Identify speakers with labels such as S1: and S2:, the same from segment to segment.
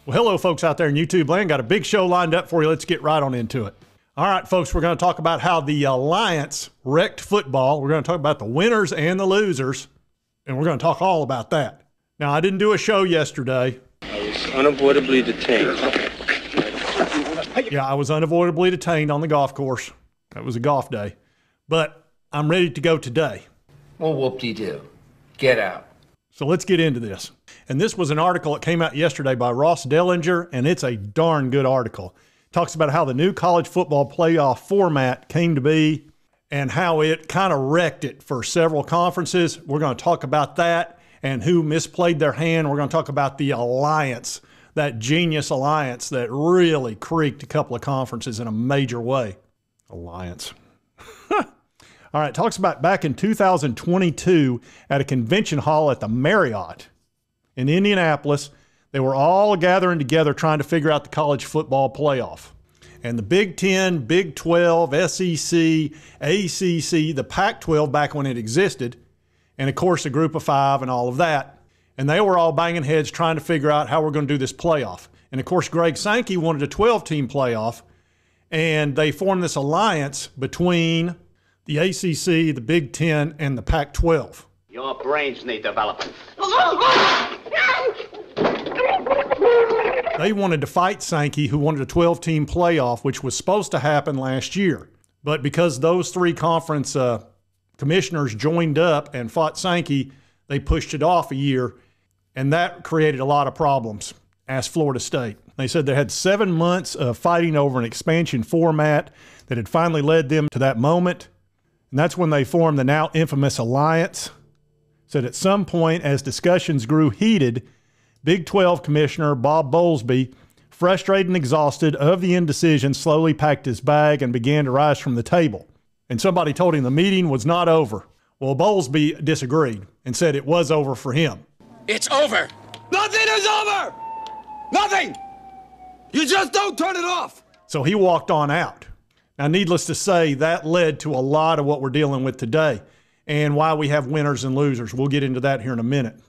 S1: Well, hello, folks out there in YouTube land. Got a big show lined up for you. Let's get right on into it. All right, folks, we're going to talk about how the Alliance wrecked football. We're going to talk about the winners and the losers, and we're going to talk all about that. Now, I didn't do a show yesterday.
S2: I was unavoidably detained.
S1: Yeah, I was unavoidably detained on the golf course. That was a golf day. But I'm ready to go today.
S3: Well, whoop-de-doo. Get out.
S1: So let's get into this. And this was an article that came out yesterday by Ross Dellinger, and it's a darn good article. It talks about how the new college football playoff format came to be and how it kind of wrecked it for several conferences. We're going to talk about that and who misplayed their hand. We're going to talk about the alliance, that genius alliance that really creaked a couple of conferences in a major way. Alliance. All right, talks about back in 2022 at a convention hall at the Marriott in Indianapolis. They were all gathering together trying to figure out the college football playoff. And the Big 10, Big 12, SEC, ACC, the Pac-12 back when it existed, and of course the Group of Five and all of that. And they were all banging heads trying to figure out how we're going to do this playoff. And of course Greg Sankey wanted a 12-team playoff, and they formed this alliance between the ACC, the Big 10, and the Pac-12.
S4: Your brains need development.
S1: They wanted to fight Sankey, who wanted a 12-team playoff, which was supposed to happen last year. But because those three conference commissioners joined up and fought Sankey, they pushed it off a year, and that created a lot of problems, asked Florida State. They said they had 7 months of fighting over an expansion format that had finally led them to that moment. And that's when they formed the now infamous alliance. Said at some point, as discussions grew heated, Big 12 Commissioner Bob Bowlesby, frustrated and exhausted of the indecision, slowly packed his bag and began to rise from the table. And somebody told him the meeting was not over. Well, Bowlesby disagreed and said it was over for him.
S5: It's over.
S6: Nothing is over. Nothing. You just don't turn it off.
S1: So he walked on out. Now, needless to say, that led to a lot of what we're dealing with today and why we have winners and losers. We'll get into that here in a minute.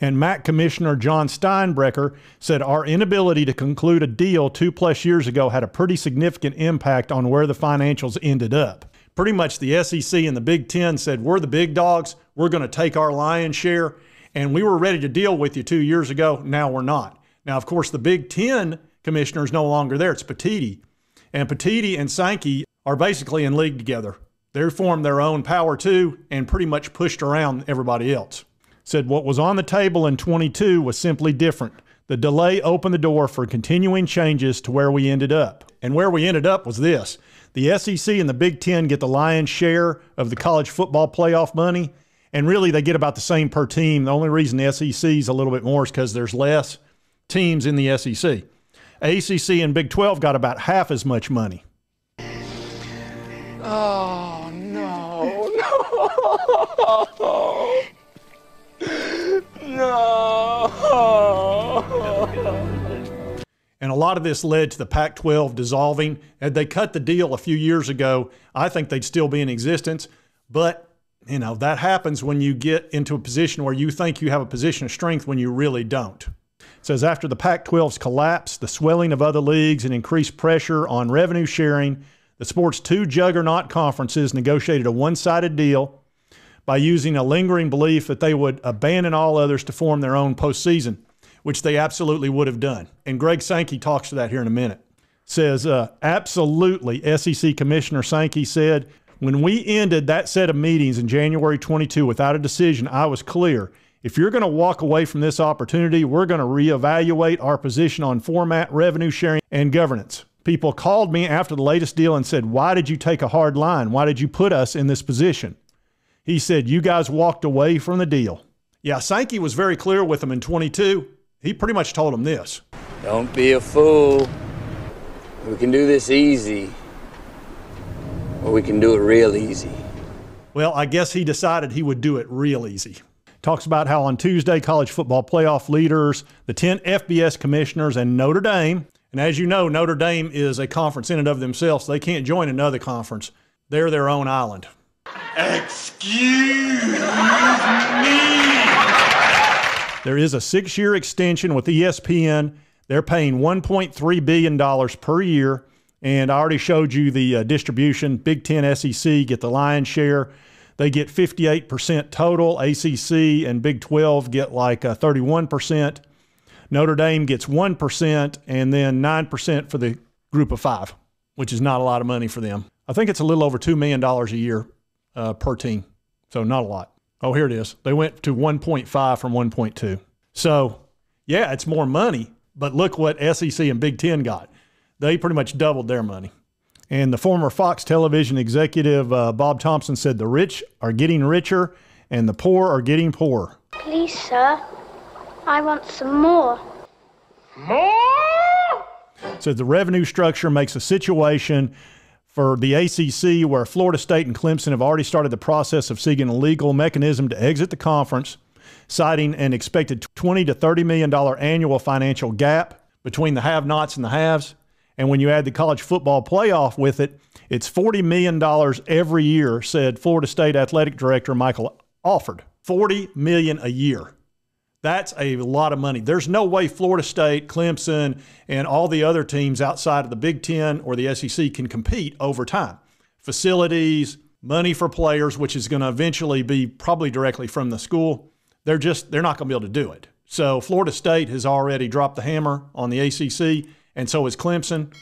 S1: And MAC Commissioner John Steinbrecher said our inability to conclude a deal 2+ years ago had a pretty significant impact on where the financials ended up. Pretty much the SEC and the Big 10 said, we're the big dogs. We're going to take our lion's share. And we were ready to deal with you 2 years ago. Now we're not. Now, of course, the Big 10 commissioner is no longer there. It's Petitti. And Petitti and Sankey are basically in league together. They formed their own power too and pretty much pushed around everybody else. Said what was on the table in 22 was simply different. The delay opened the door for continuing changes to where we ended up. And where we ended up was this. The SEC and the Big 10 get the lion's share of the college football playoff money, and really they get about the same per team. The only reason the SEC is a little bit more is because there's less teams in the SEC. ACC and Big 12 got about half as much money.
S5: Oh, no. No.
S1: And a lot of this led to the Pac-12 dissolving. Had they cut the deal a few years ago, I think they'd still be in existence. But, you know, that happens when you get into a position where you think you have a position of strength when you really don't. It says after the Pac-12's collapse, the swelling of other leagues, and increased pressure on revenue sharing, the sport's two juggernaut conferences negotiated a one-sided deal by using a lingering belief that they would abandon all others to form their own postseason, which they absolutely would have done. And Greg Sankey talks to that here in a minute. Says, absolutely, SEC Commissioner Sankey said, when we ended that set of meetings in January 22 without a decision, I was clear. If you're going to walk away from this opportunity, we're going to reevaluate our position on format, revenue sharing, and governance. People called me after the latest deal and said, why did you take a hard line? Why did you put us in this position? He said, you guys walked away from the deal. Yeah, Sankey was very clear with them in 22. He pretty much told them this.
S3: Don't be a fool. We can do this easy, or we can do it real easy.
S1: Well, I guess he decided he would do it real easy. Talks about how on Tuesday, college football playoff leaders, the 10 FBS commissioners, and Notre Dame, and as you know, Notre Dame is a conference in and of themselves, so they can't join another conference. They're their own island.
S6: Excuse me.
S1: There is a 6-year extension with ESPN They're paying $1.3 billion per year. And I already showed you the distribution. Big Ten, SEC get the lion's share. They get 58% total. ACC and Big 12 get like 31%. Notre Dame gets 1% and then 9% for the group of five, which is not a lot of money for them. I think it's a little over $2 million a year per team. So not a lot. Oh, here it is. They went to 1.5 from 1.2. So, yeah, it's more money, but look what SEC and Big Ten got. They pretty much doubled their money. And the former Fox television executive, Bob Thompson, said the rich are getting richer and the poor are getting poorer.
S7: Please, sir, I want some more.
S5: More?
S1: Said the revenue structure makes a situation for the ACC where Florida State and Clemson have already started the process of seeking a legal mechanism to exit the conference, citing an expected $20 to $30 million annual financial gap between the have-nots and the haves. And when you add the college football playoff with it, it's $40 million every year, said Florida State Athletic Director Michael Alford. $40 million a year. That's a lot of money. There's no way Florida State, Clemson, and all the other teams outside of the Big Ten or the SEC can compete over time. Facilities, money for players, which is going to eventually be probably directly from the school, they're not going to be able to do it. So Florida State has already dropped the hammer on the ACC, and so is Clemson.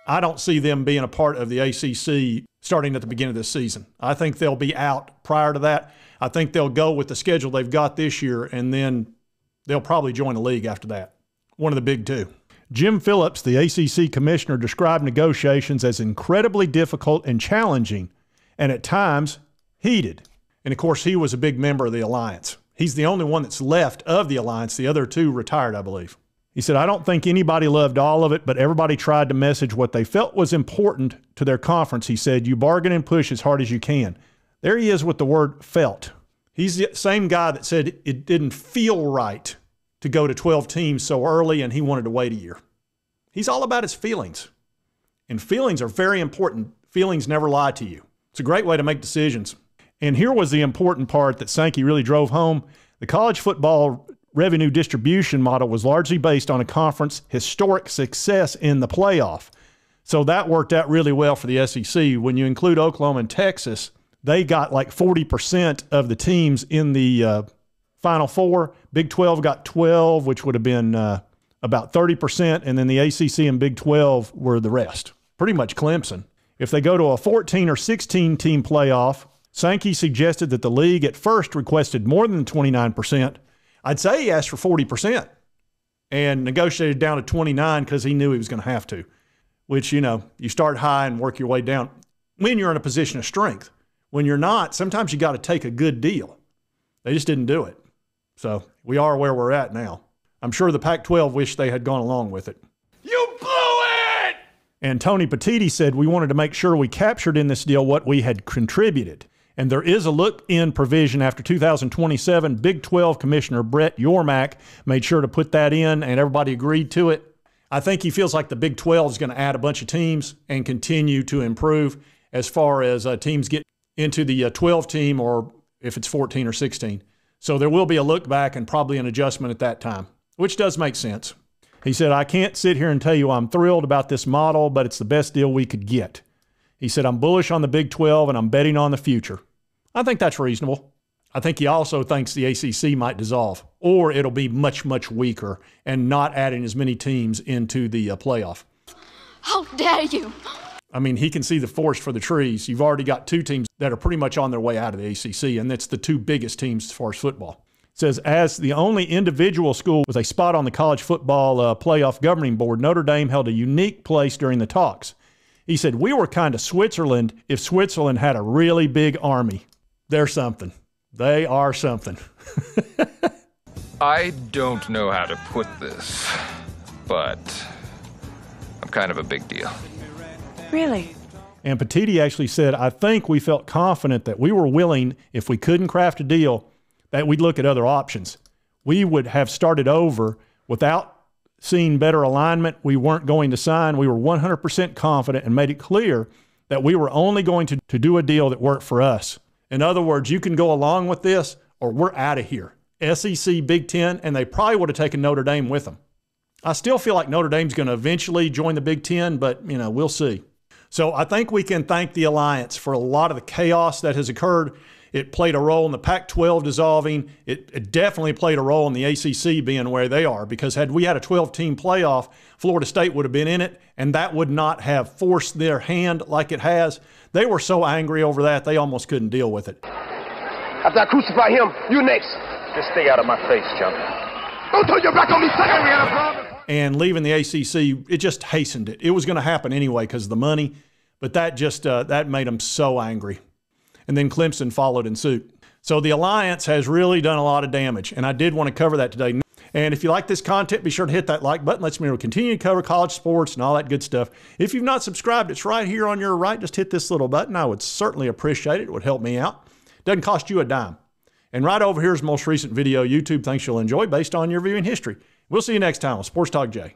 S1: I don't see them being a part of the ACC starting at the beginning of this season. I think they'll be out prior to that. I think they'll go with the schedule they've got this year, and then they'll probably join the league after that. One of the big two. Jim Phillips, the ACC commissioner, described negotiations as incredibly difficult and challenging, and at times heated. And of course, he was a big member of the alliance. He's the only one that's left of the alliance. The other two retired, I believe. He said, I don't think anybody loved all of it, but everybody tried to message what they felt was important to their conference. He said, you bargain and push as hard as you can. There he is with the word felt. He's the same guy that said it didn't feel right to go to 12 teams so early and he wanted to wait a year. He's all about his feelings. And feelings are very important. Feelings never lie to you. It's a great way to make decisions. And here was the important part that Sankey really drove home. The college football revenue distribution model was largely based on a conference historic success in the playoff. So that worked out really well for the SEC. When you include Oklahoma and Texas, they got like 40% of the teams in the Final Four. Big 12 got 12, which would have been about 30%, and then the ACC and Big 12 were the rest. Pretty much Clemson. If they go to a 14 or 16 team playoff, Sankey suggested that the league at first requested more than 29%. I'd say he asked for 40% and negotiated down to 29 because he knew he was going to have to, which, you know, you start high and work your way down when you're in a position of strength. When you're not, sometimes you got to take a good deal. They just didn't do it. So we are where we're at now. I'm sure the Pac-12 wished they had gone along with it.
S5: You blew it!
S1: And Tony Petitti said we wanted to make sure we captured in this deal what we had contributed. And there is a look-in provision after 2027. Big 12 Commissioner Brett Yormark made sure to put that in, and everybody agreed to it. I think he feels like the Big 12 is going to add a bunch of teams and continue to improve as far as teams get into the 12 team or if it's 14 or 16. So there will be a look back and probably an adjustment at that time, which does make sense. He said, I can't sit here and tell you I'm thrilled about this model, but it's the best deal we could get. He said, I'm bullish on the Big 12 and I'm betting on the future. I think that's reasonable. I think he also thinks the ACC might dissolve or it'll be much, much weaker and not adding as many teams into the playoff.
S7: How dare you!
S1: I mean, he can see the forest for the trees. You've already got two teams that are pretty much on their way out of the ACC, and that's the two biggest teams as far as football. It says, as the only individual school with a spot on the college football playoff governing board, Notre Dame held a unique place during the talks. He said, we were kind of Switzerland if Switzerland had a really big army. They're something. They are something.
S8: I don't know how to put this, but I'm kind of a big deal.
S9: Really?
S1: And Petitti actually said, I think we felt confident that we were willing, if we couldn't craft a deal, that we'd look at other options. We would have started over without seeing better alignment. We weren't going to sign. We were 100% confident and made it clear that we were only going to do a deal that worked for us. In other words, you can go along with this or we're out of here. SEC, Big Ten, and they probably would have taken Notre Dame with them. I still feel like Notre Dame's going to eventually join the Big Ten, but, you know, we'll see. So I think we can thank the Alliance for a lot of the chaos that has occurred. It played a role in the Pac-12 dissolving. It definitely played a role in the ACC being where they are, because had we had a 12-team playoff, Florida State would have been in it, and that would not have forced their hand like it has. They were so angry over that, they almost couldn't deal with it.
S5: After I crucify him, you next. Just stay out of my face, chump. Don't turn your back on me, second. We had a problem.
S1: And leaving the ACC, it just hastened it. It was going to happen anyway because of the money, but that just that made them so angry. And then Clemson followed in suit. So the Alliance has really done a lot of damage, and I did want to cover that today. And if you like this content, be sure to hit that like button. Lets me continue to cover college sports and all that good stuff. If you've not subscribed, it's right here on your right. Just hit this little button. I would certainly appreciate it. It would help me out. Doesn't cost you a dime. And right over here is the most recent video YouTube thinks you'll enjoy based on your viewing history. We'll see you next time on Sports Talk Jay.